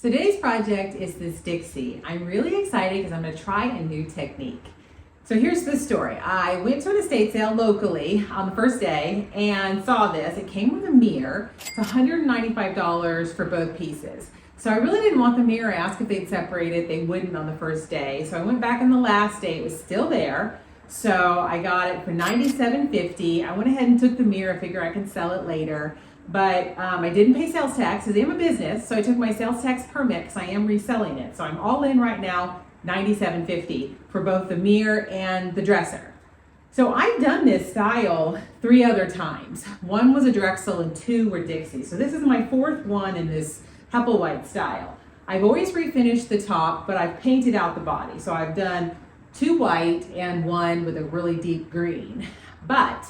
So today's project is this Dixie. I'm really excited because I'm going to try a new technique. So here's the story. I went to an estate sale locally on the first day and saw this. It came with a mirror. It's $195 for both pieces. So I really didn't want the mirror. I asked if they'd separate it. They wouldn't on the first day. So I went back on the last day. It was still there. So I got it for $97.50. I went ahead and took the mirror. I figure I can sell it later. But I didn't pay sales tax because I'm a business, so I took my sales tax permit because I am reselling it. So I'm all in right now, $97.50 for both the mirror and the dresser. So I've done this style 3 other times. 1 was a Drexel and 2 were Dixie. So this is my 4th one in this White style. I've always refinished the top, but I've painted out the body. So I've done 2 white and 1 with a really deep green. But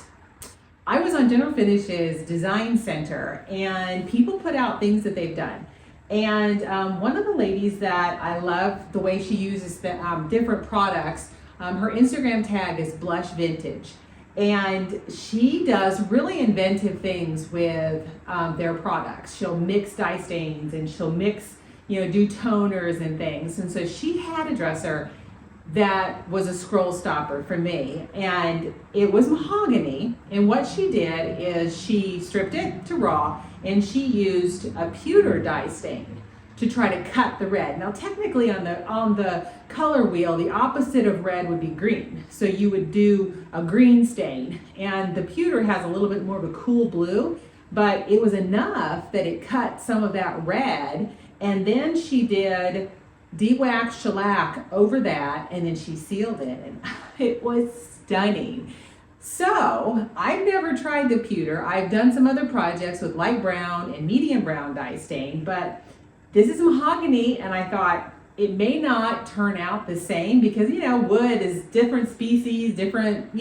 I was on General Finish's Design Center and people put out things that they've done. And one of the ladies that I love the way she uses the different products, her Instagram tag is Blush Vintage. And she does really inventive things with their products. She'll mix dye stains and she'll mix, do toners and things. And so she had a dresser that was a scroll stopper for me, and it was mahogany. And what she did is she stripped it to raw and she used a pewter dye stain to try to cut the red. Now technically on the color wheel, the opposite of red would be green. So you would do a green stain, and the pewter has a little bit more of a cool blue, but it was enough that it cut some of that red. And then she did de-wax shellac over that, and then she sealed it, and it was stunning. So I've never tried the pewter. I've done some other projects with light brown and medium brown dye stain, but this is mahogany, and I thought it may not turn out the same because wood is different species, different,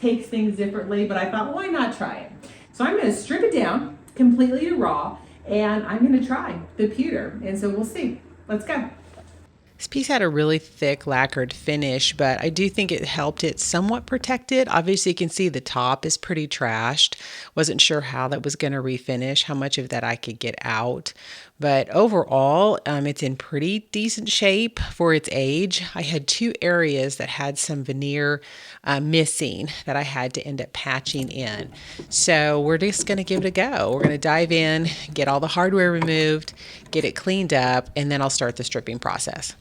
takes things differently, but I thought, why not try it? So I'm going to strip it down completely to raw, and I'm going to try the pewter, and so we'll see. Let's go. This piece had a really thick lacquered finish, but I do think it helped it somewhat protect it. Obviously, you can see the top is pretty trashed. Wasn't sure how that was going to refinish, how much of that I could get out. But overall, it's in pretty decent shape for its age. I had 2 areas that had some veneer missing that I had to end up patching in. So we're just going to give it a go. We're going to dive in, get all the hardware removed, get it cleaned up, and then I'll start the stripping process.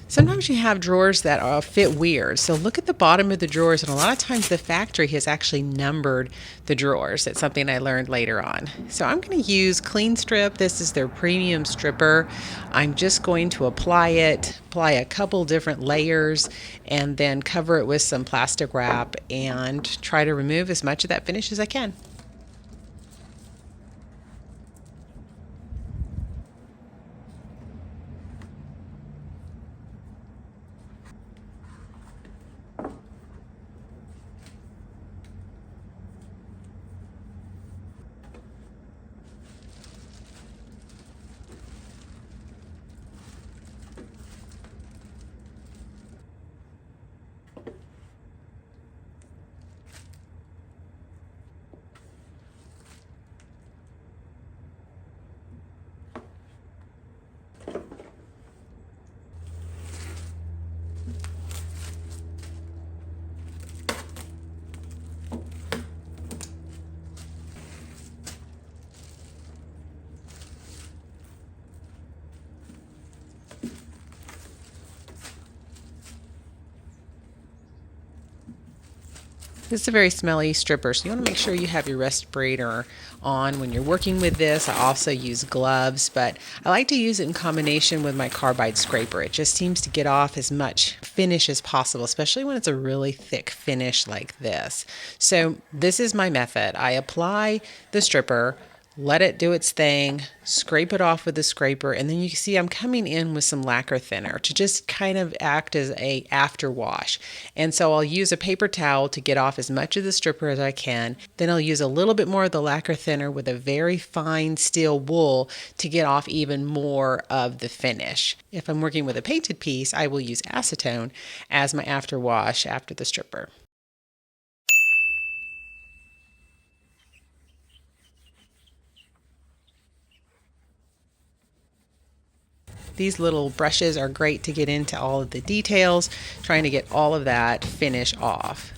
Sometimes you have drawers that fit weird. So look at the bottom of the drawers, and a lot of times the factory has actually numbered the drawers. It's something I learned later on. So I'm going to use Clean Strip. This is their premium stripper. I'm just going to apply a couple different layers, and then cover it with some plastic wrap and try to remove as much of that finish as I can. This is a very smelly stripper, so you want to make sure you have your respirator on when you're working with this. I also use gloves, but I like to use it in combination with my carbide scraper. It just seems to get off as much finish as possible, especially when it's a really thick finish like this. So this is my method. I apply the stripper, let it do its thing, scrape it off with the scraper, and then you can see I'm coming in with some lacquer thinner to just kind of act as a after wash. And so I'll use a paper towel to get off as much of the stripper as I can. Then I'll use a little bit more of the lacquer thinner with a very fine steel wool to get off even more of the finish. If I'm working with a painted piece, I will use acetone as my after wash after the stripper. These little brushes are great to get into all of the details, trying to get all of that finish off.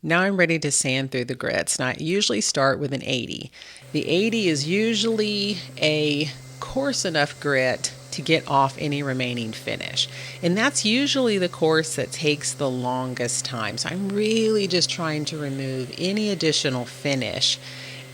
Now I'm ready to sand through the grits. Now I usually start with an 80. The 80 is usually a coarse enough grit to get off any remaining finish. And that's usually the course that takes the longest time. So I'm really just trying to remove any additional finish.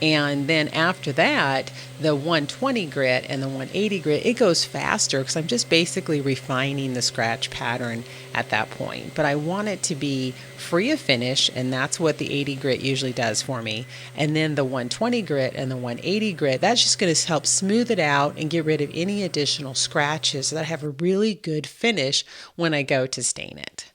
And then after that, the 120 grit and the 180 grit, it goes faster because I'm just basically refining the scratch pattern at that point. But I want it to be free of finish, and that's what the 80 grit usually does for me. And then the 120 grit and the 180 grit, that's just going to help smooth it out and get rid of any additional scratches so that I have a really good finish when I go to stain it.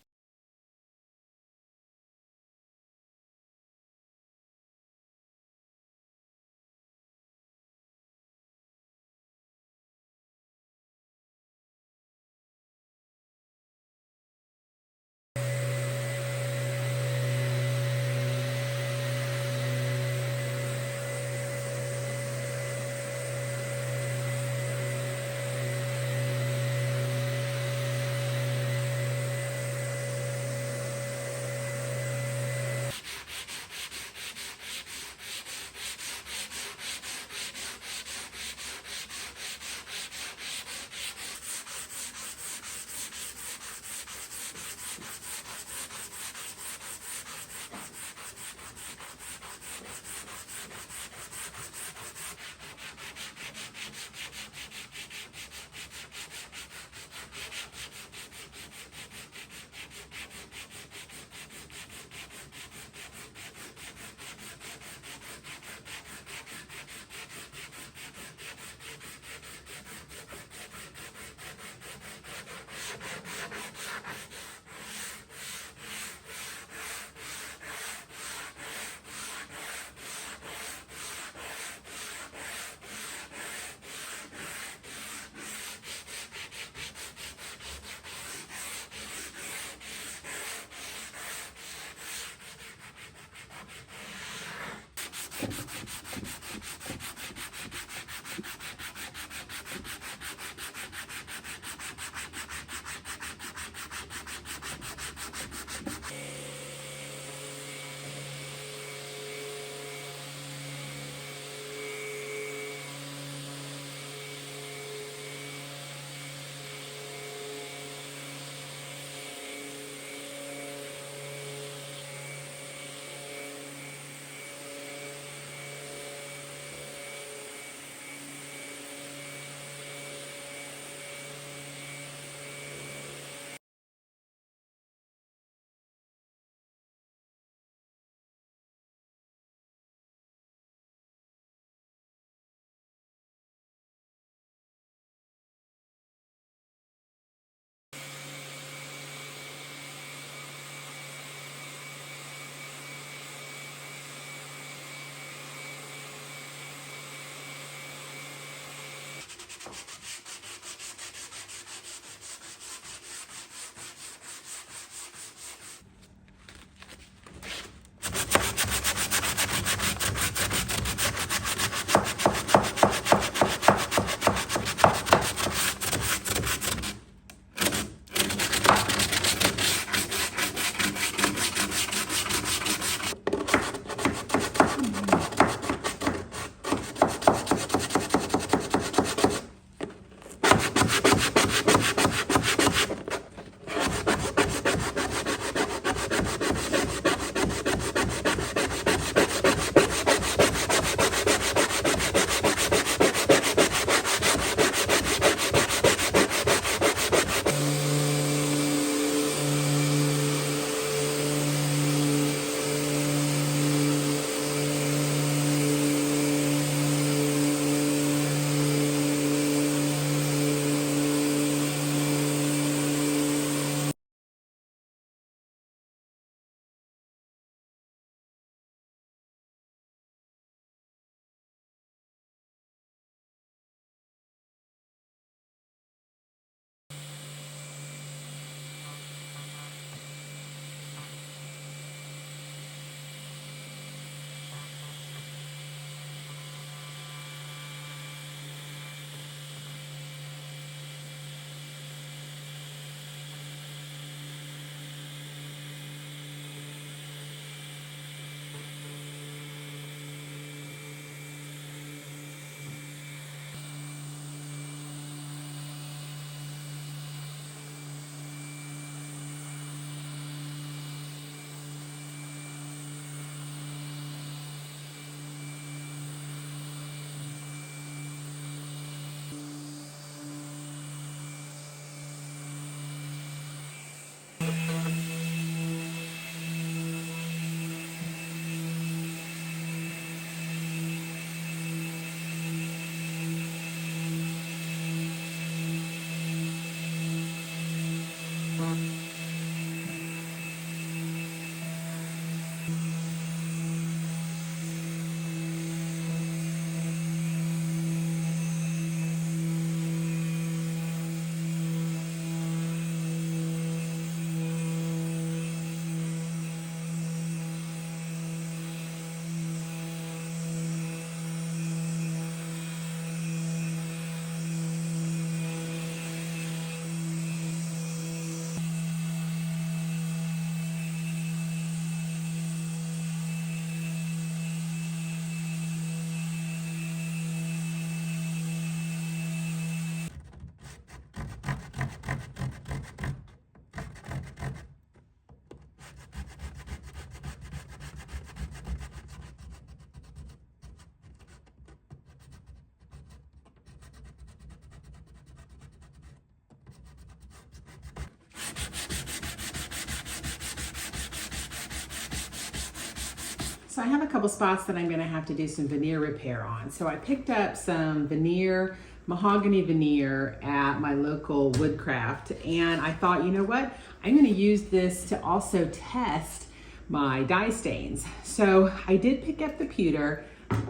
So I have a couple spots that I'm gonna have to do some veneer repair on. So I picked up some veneer, mahogany veneer at my local woodcraft, and I thought, you know what? I'm gonna use this to also test my dye stains. So I did pick up the pewter,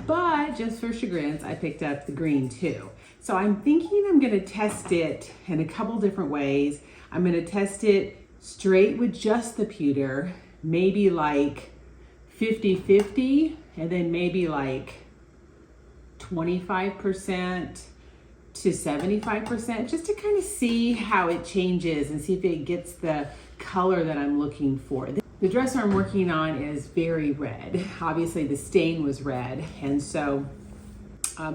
but just for chagrins, I picked up the green too. So I'm thinking I'm gonna test it in a couple different ways. I'm gonna test it straight with just the pewter, maybe like 50-50, and then maybe like 25% to 75%, just to kind of see how it changes and see if it gets the color that I'm looking for. The dresser I'm working on is very red. Obviously the stain was red, and so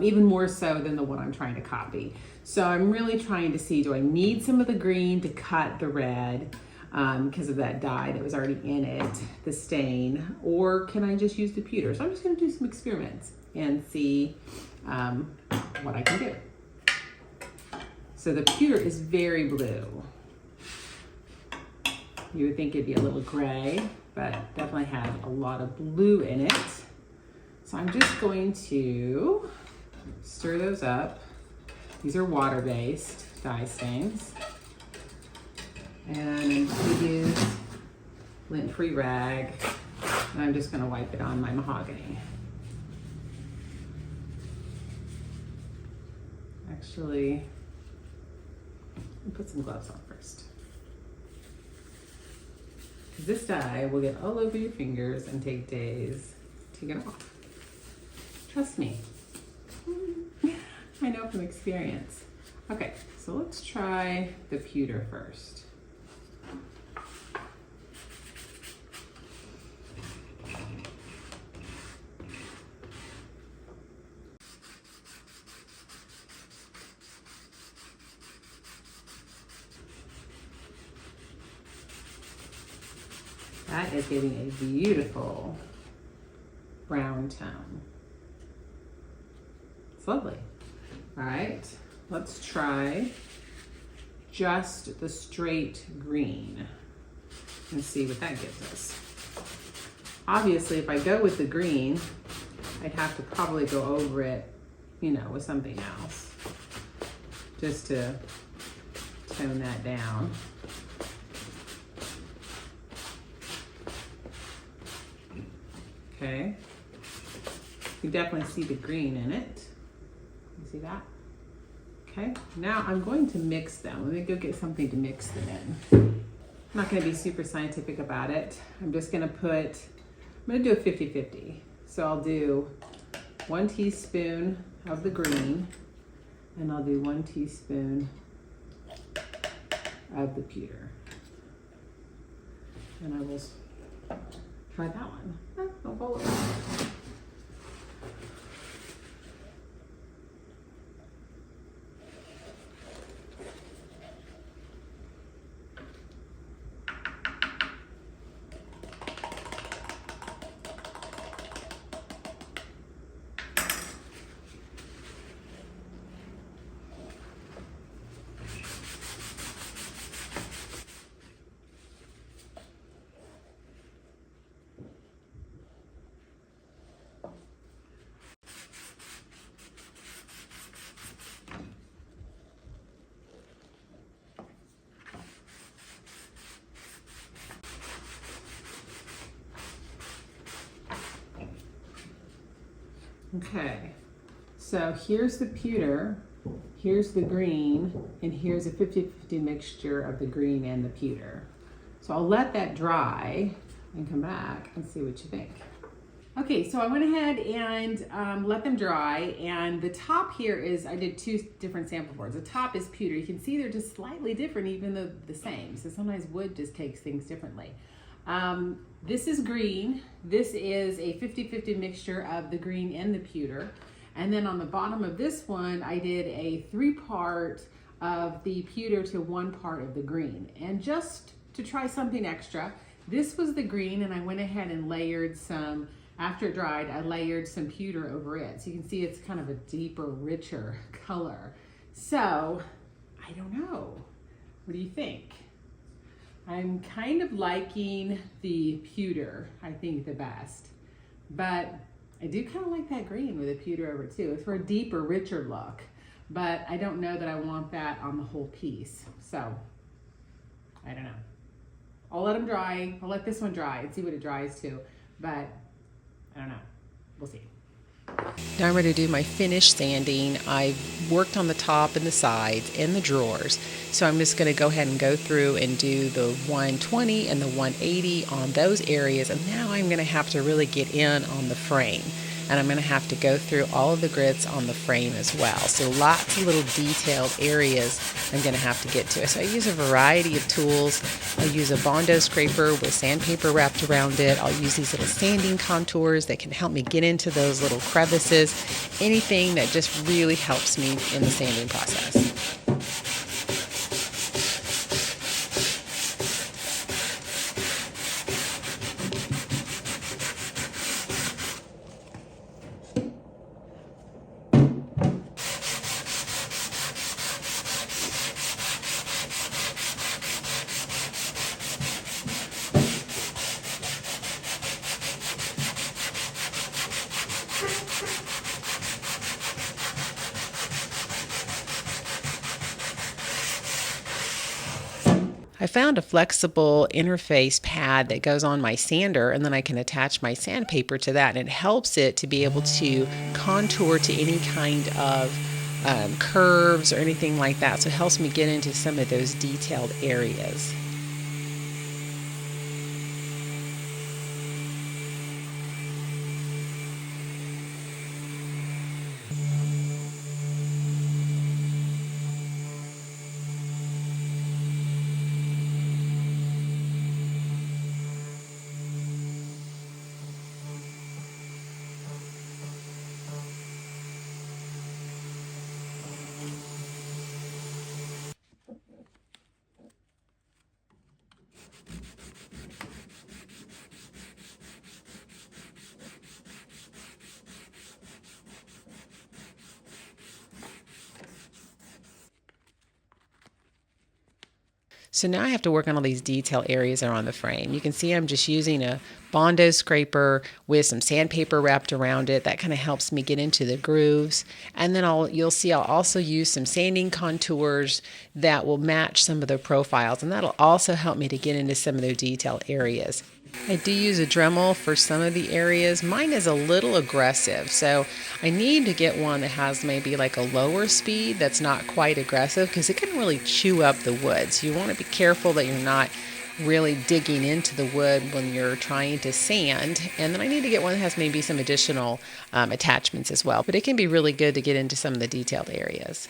even more so than the one I'm trying to copy. So I'm really trying to see, do I need some of the green to cut the red because of that dye that was already in it, the stain, or can I just use the pewter? So I'm just gonna do some experiments and see what I can do. So the pewter is very blue. You would think it'd be a little gray, but definitely has a lot of blue in it. So I'm just going to stir those up. These are water-based dye stains. And I'm going to use lint-free rag, and I'm just going to wipe it on my mahogany. Actually, I'll put some gloves on first. Because this dye will get all over your fingers and take days to get off. Trust me. I know from experience. Okay, so let's try the pewter first. That is giving a beautiful brown tone. It's lovely. All right, let's try just the straight green and see what that gives us. Obviously, if I go with the green, I'd have to probably go over it, you know, with something else just to tone that down. Okay, you definitely see the green in it. You see that? Okay, now I'm going to mix them. Let me go get something to mix them in. I'm not gonna be super scientific about it. I'm just gonna do a 50-50. So I'll do 1 teaspoon of the green, and I'll do 1 teaspoon of the pewter. And I will try that one. Don't fall over. Okay, so here's the pewter, here's the green, and here's a 50-50 mixture of the green and the pewter. So I'll let that dry and come back and see what you think. Okay, so I went ahead and let them dry, and the top here is, I did 2 different sample boards. The top is pewter. You can see they're just slightly different even though the same. So sometimes wood just takes things differently. This is green. This is a 50-50 mixture of the green and the pewter. And then on the bottom of this one, I did a 3-part of the pewter to 1 part of the green. And just to try something extra, this was the green, and I went ahead and layered some, after it dried, I layered some pewter over it. So you can see it's kind of a deeper, richer color. So, I don't know. What do you think? I'm kind of liking the pewter, I think, the best. But I do kind of like that green with the pewter over it too. It's for a deeper, richer look. But I don't know that I want that on the whole piece. So, I don't know. I'll let them dry. I'll let this one dry and see what it dries to. But, I don't know. We'll see. Now I'm ready to do my finish sanding. I've worked on the top and the sides and the drawers. So I'm just going to go ahead and go through and do the 120 and the 180 on those areas. And now I'm going to have to really get in on the frame. And I'm going to have to go through all of the grits on the frame as well. So lots of little detailed areas I'm going to have to get to. So I use a variety of tools. I use a Bondo scraper with sandpaper wrapped around it. I'll use these little sanding contours that can help me get into those little crevices. Anything that just really helps me in the sanding process. I found a flexible interface pad that goes on my sander, and then I can attach my sandpaper to that, and it helps it to be able to contour to any kind of curves or anything like that. So it helps me get into some of those detailed areas. So now I have to work on all these detail areas that are on the frame. You can see I'm just using a Bondo scraper with some sandpaper wrapped around it. That kind of helps me get into the grooves. And then you'll see I'll also use some sanding contours that will match some of the profiles, and that'll also help me to get into some of the detailed areas. I do use a Dremel for some of the areas. Mine is a little aggressive, so I need to get one that has maybe like a lower speed that's not quite aggressive, because it can really chew up the wood. So you want to be careful that you're not really digging into the wood when you're trying to sand. And then I need to get one that has maybe some additional attachments as well. But it can be really good to get into some of the detailed areas.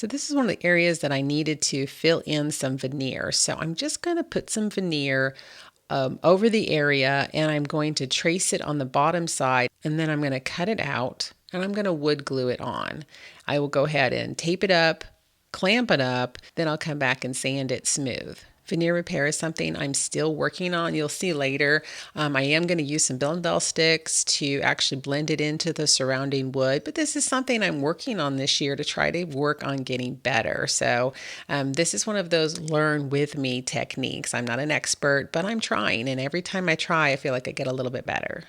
So this is one of the areas that I needed to fill in some veneer. So I'm just going to put some veneer over the area, and I'm going to trace it on the bottom side, and then I'm going to cut it out and I'm going to wood glue it on. I will go ahead and tape it up, clamp it up, then I'll come back and sand it smooth. Veneer repair is something I'm still working on. You'll see later. I am going to use some Bell sticks to actually blend it into the surrounding wood, but this is something I'm working on this year to try to work on getting better. So this is one of those learn with me techniques. I'm not an expert, but I'm trying, and every time I try, I feel like I get a little bit better.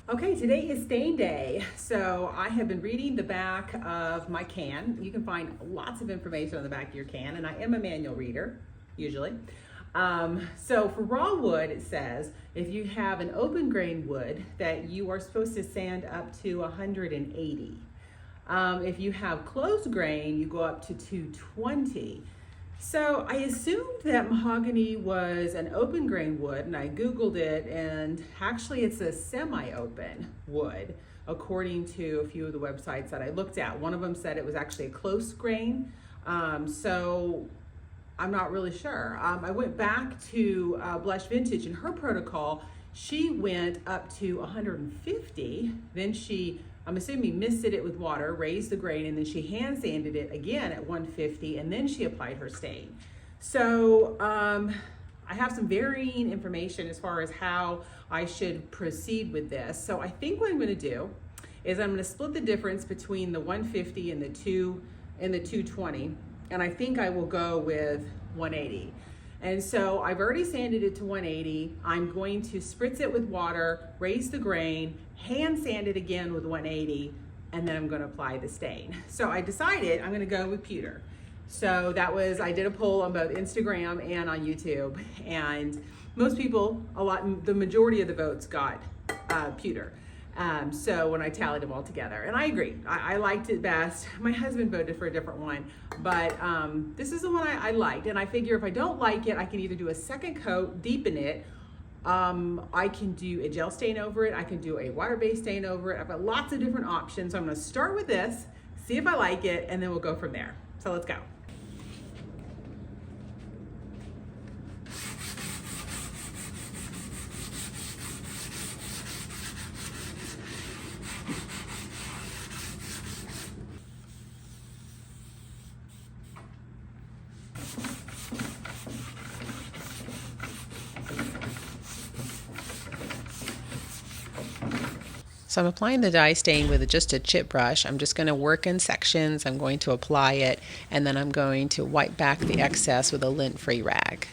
Okay, today is stain day. So I have been reading the back of my can. You can find lots of information on the back of your can, and I am a manual reader, usually. So for raw wood, it says if you have an open grain wood that you are supposed to sand up to 180. If you have closed grain, you go up to 220. So I assumed that mahogany was an open grain wood, and I Googled it, and actually it's a semi-open wood, according to a few of the websites that I looked at. One of them said it was actually a close grain, so I'm not really sure. I went back to Blush Vintage and her protocol. She went up to 150, then she, I'm assuming, misted it with water, raised the grain, and then she hand sanded it again at 150, and then she applied her stain. So I have some varying information as far as how I should proceed with this. So I think what I'm gonna do is I'm gonna split the difference between the 150 and the 220, and I think I will go with 180. And so I've already sanded it to 180. I'm going to spritz it with water, raise the grain, hand sand it again with 180, and then I'm going to apply the stain. So I decided I'm going to go with pewter. So that was, I did a poll on both Instagram and on YouTube, and most people, the majority of the votes got pewter. So when I tallied them all together, and I agree, I liked it best. My husband voted for a different one, but this is the one I liked, and I figure if I don't like it, I can either do a second coat, deepen it. I can do a gel stain over it. I can do a water-based stain over it. I've got lots of different options. So I'm going to start with this, see if I like it, and then we'll go from there. So let's go. So I'm applying the dye stain with just a chip brush. I'm just going to work in sections. I'm going to apply it, and then I'm going to wipe back the excess with a lint-free rag.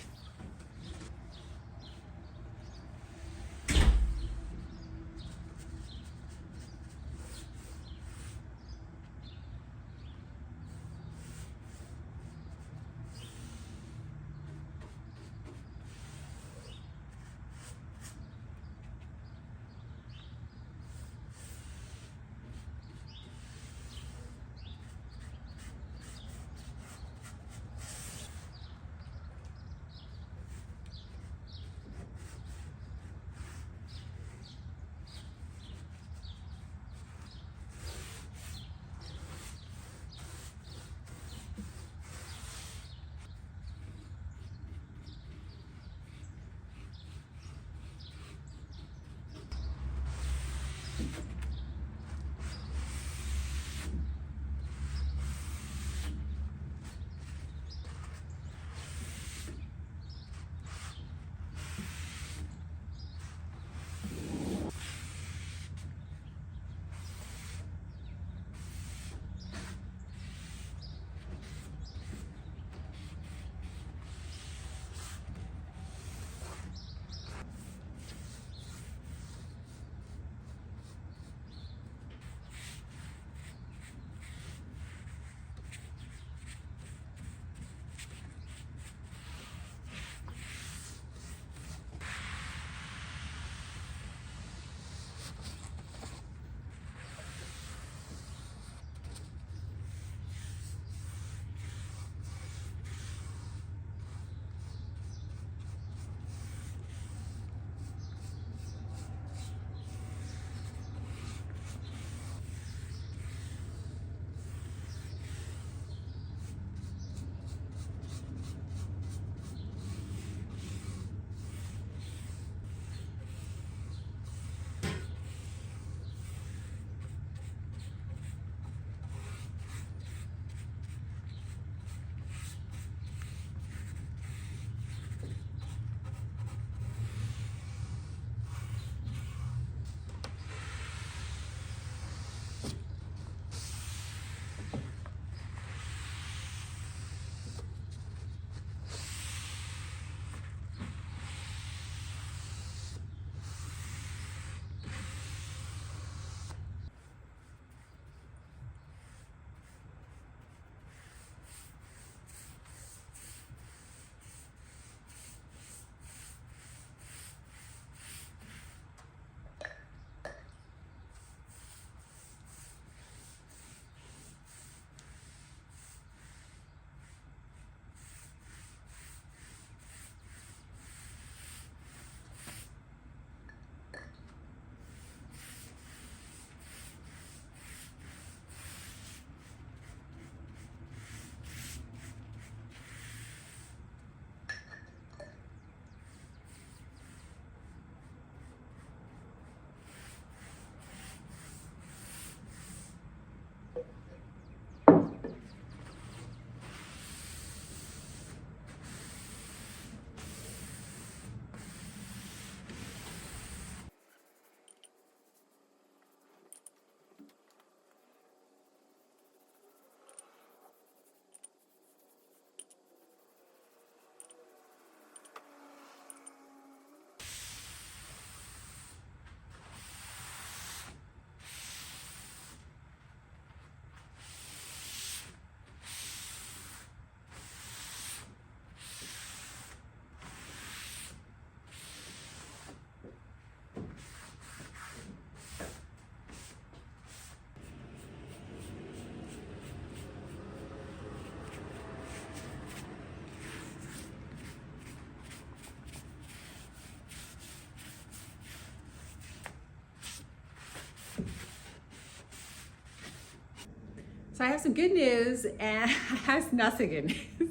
So I have some good news and I have not so good news.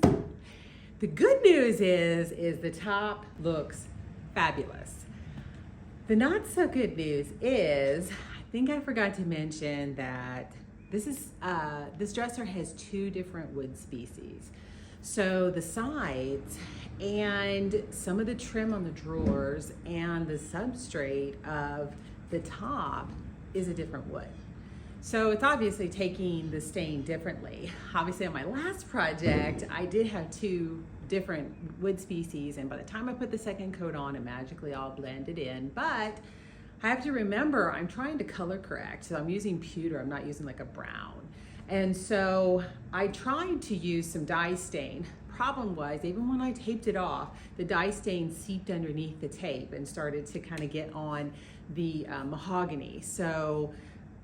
The good news is the top looks fabulous. The not so good news is, I think I forgot to mention that this dresser has 2 different wood species. So the sides and some of the trim on the drawers and the substrate of the top is a different wood. So it's obviously taking the stain differently. Obviously on my last project, I did have 2 different wood species, and by the time I put the second coat on, it magically all blended in. But I have to remember, I'm trying to color correct. So I'm using pewter, I'm not using like a brown. And so I tried to use some dye stain. Problem was, even when I taped it off, the dye stain seeped underneath the tape and started to kind of get on the mahogany. So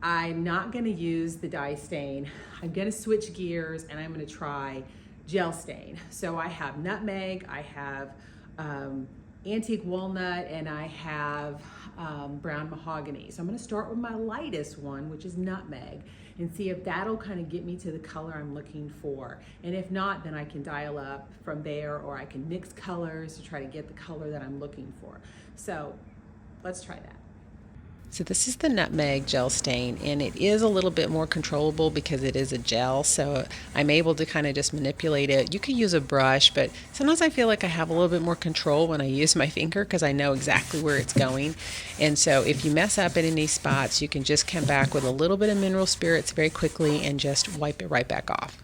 I'm not gonna use the dye stain. I'm gonna switch gears and I'm gonna try gel stain. So I have nutmeg, I have antique walnut, and I have brown mahogany. So I'm gonna start with my lightest one, which is nutmeg, and see if that'll kind of get me to the color I'm looking for. And if not, then I can dial up from there, or I can mix colors to try to get the color that I'm looking for. So let's try that. So this is the nutmeg gel stain, and it is a little bit more controllable because it is a gel, so I'm able to kind of just manipulate it. You could use a brush, but sometimes I feel like I have a little bit more control when I use my finger because I know exactly where it's going. And so if you mess up in any spots, you can just come back with a little bit of mineral spirits very quickly and just wipe it right back off.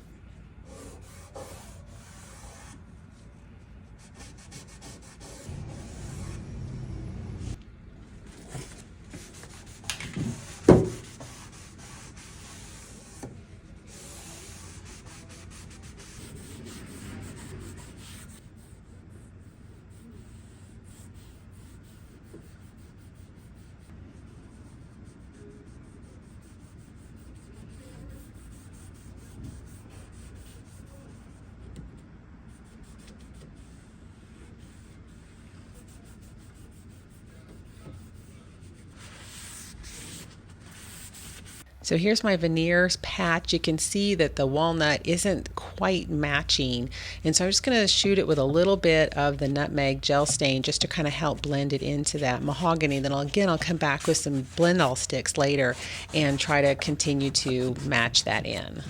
So here's my veneer patch. You can see that the walnut isn't quite matching. And so I'm just going to shoot it with a little bit of the nutmeg gel stain just to kind of help blend it into that mahogany. Then I'll come back with some blend all sticks later and try to continue to match that in.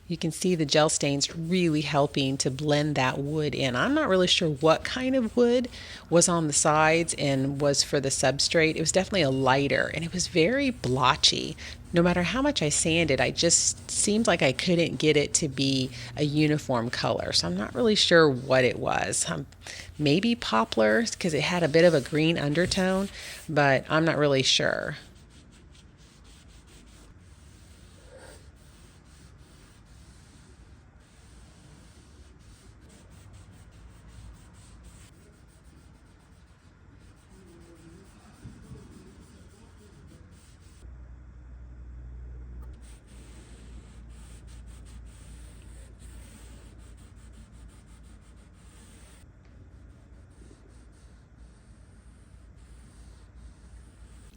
You can see the gel stains really helping to blend that wood in. I'm not really sure what kind of wood was on the sides and was for the substrate. It was definitely a lighter, and it was very blotchy. No matter how much I sanded, I just seemed like I couldn't get it to be a uniform color. So I'm not really sure what it was. Maybe poplar, because it had a bit of a green undertone, but I'm not really sure.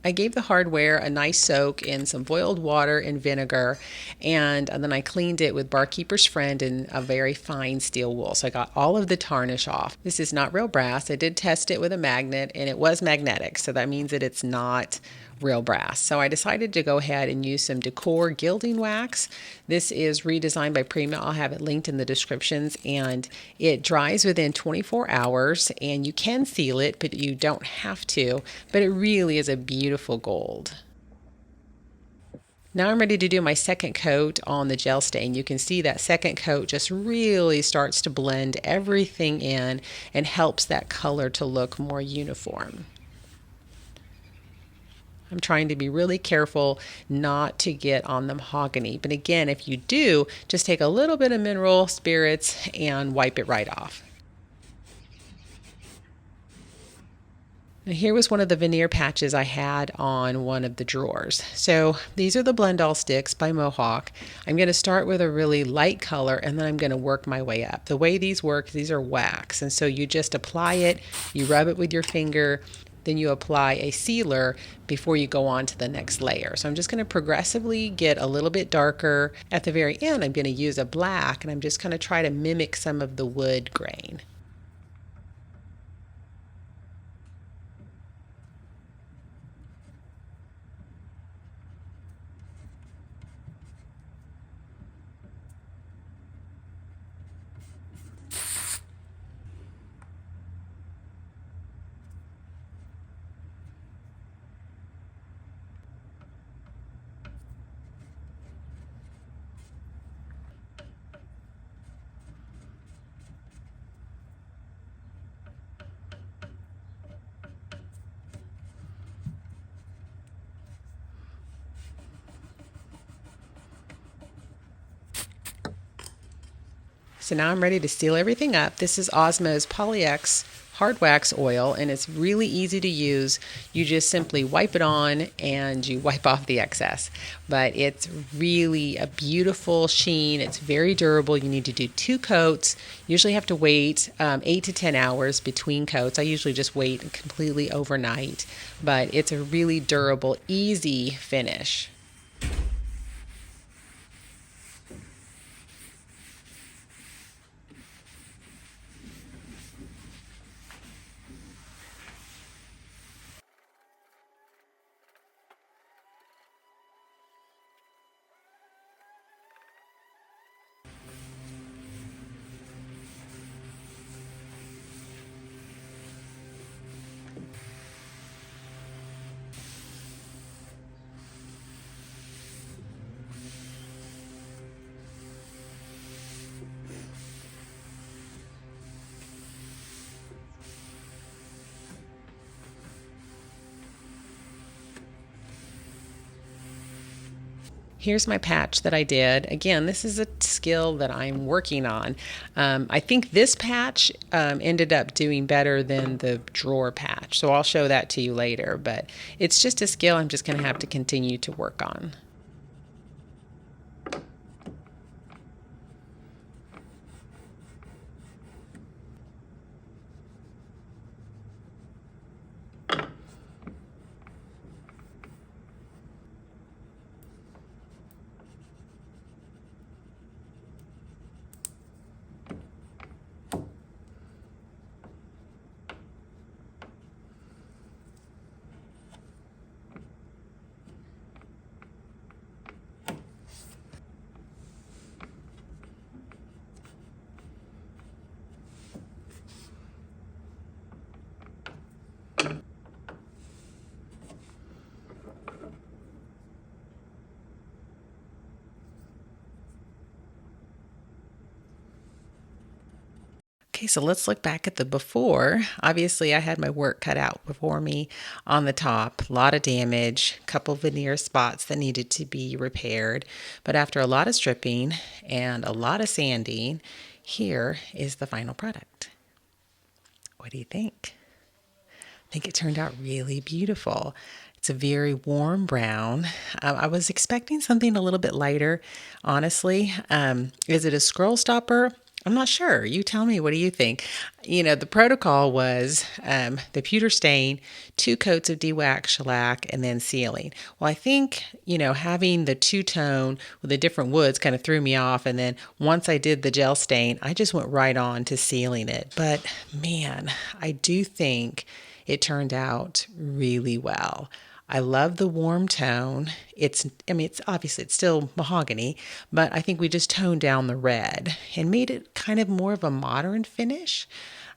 I gave the hardware a nice soak in some boiled water and vinegar, and then I cleaned it with Barkeeper's Friend and a very fine steel wool. So I got all of the tarnish off. This is not real brass. I did test it with a magnet, and it was magnetic, so that means that it's not real brass. So I decided to go ahead and use some Decor gilding wax. This is redesigned by Prima. I'll have it linked in the descriptions, and it dries within 24 hours, and you can seal it, but you don't have to. But it really is a beautiful gold. Now I'm ready to do my second coat on the gel stain. You can see that second coat just really starts to blend everything in and helps that color to look more uniform. I'm trying to be really careful not to get on the mahogany. But again, if you do, just take a little bit of mineral spirits and wipe it right off. Now here was one of the veneer patches I had on one of the drawers. So these are the Blend All Sticks by Mohawk. I'm going to start with a really light color, and then I'm going to work my way up. The way these work, these are wax, and so you just apply it, you rub it with your finger, then you apply a sealer before you go on to the next layer. So I'm just going to progressively get a little bit darker. At the very end, I'm going to use a black, and I'm just going to try to mimic some of the wood grain. So now I'm ready to seal everything up. This is Osmo's Poly-X hard wax oil, and it's really easy to use. You just simply wipe it on and you wipe off the excess. But it's really a beautiful sheen. It's very durable. You need to do 2 coats. You usually have to wait 8 to 10 hours between coats. I usually just wait completely overnight. But it's a really durable, easy finish. Here's my patch that I did. Again, this is a skill that I'm working on. I think this patch ended up doing better than the drawer patch, so I'll show that to you later, but it's just a skill I'm just going to have to continue to work on. Okay, so let's look back at the before. Obviously, I had my work cut out before me on the top. A lot of damage, a couple veneer spots that needed to be repaired. But after a lot of stripping and a lot of sanding, here is the final product. What do you think? I think it turned out really beautiful. It's a very warm brown. I was expecting something a little bit lighter, honestly. Is it a scroll stopper? I'm not sure. You tell me. What do you think? You know, the protocol was the pewter stain, 2 coats of de-wax shellac, and then sealing. Well, I think, you know, having the two-tone with the different woods kind of threw me off. And then once I did the gel stain, I just went right on to sealing it. But man, I do think it turned out really well. I love the warm tone. It's obviously it's still mahogany, but I think we just toned down the red and made it kind of more of a modern finish.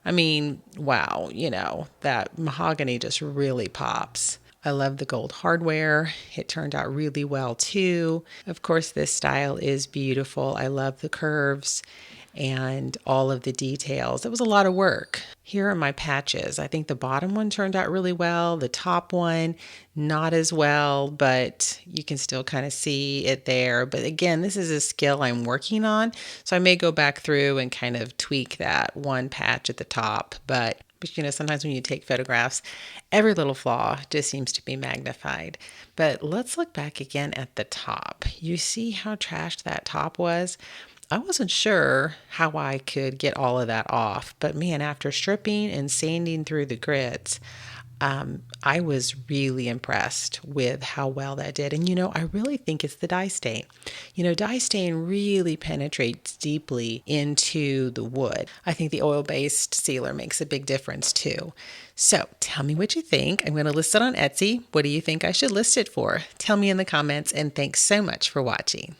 I mean, wow, you know, that mahogany just really pops. I love the gold hardware. It turned out really well too. Of course, this style is beautiful. I love the curves and all of the details. It was a lot of work. Here are my patches. I think the bottom one turned out really well. The top one, not as well, but you can still kind of see it there. But again, this is a skill I'm working on, so I may go back through and kind of tweak that one patch at the top. But you know, sometimes when you take photographs, every little flaw just seems to be magnified. But let's look back again at the top. You see how trashed that top was? I wasn't sure how I could get all of that off, but man, after stripping and sanding through the grits, I was really impressed with how well that did. And I really think it's the dye stain. Dye stain really penetrates deeply into the wood. I think the oil-based sealer makes a big difference too. So tell me what you think. I'm going to list it on Etsy. What do you think I should list it for? Tell me in the comments, and thanks so much for watching.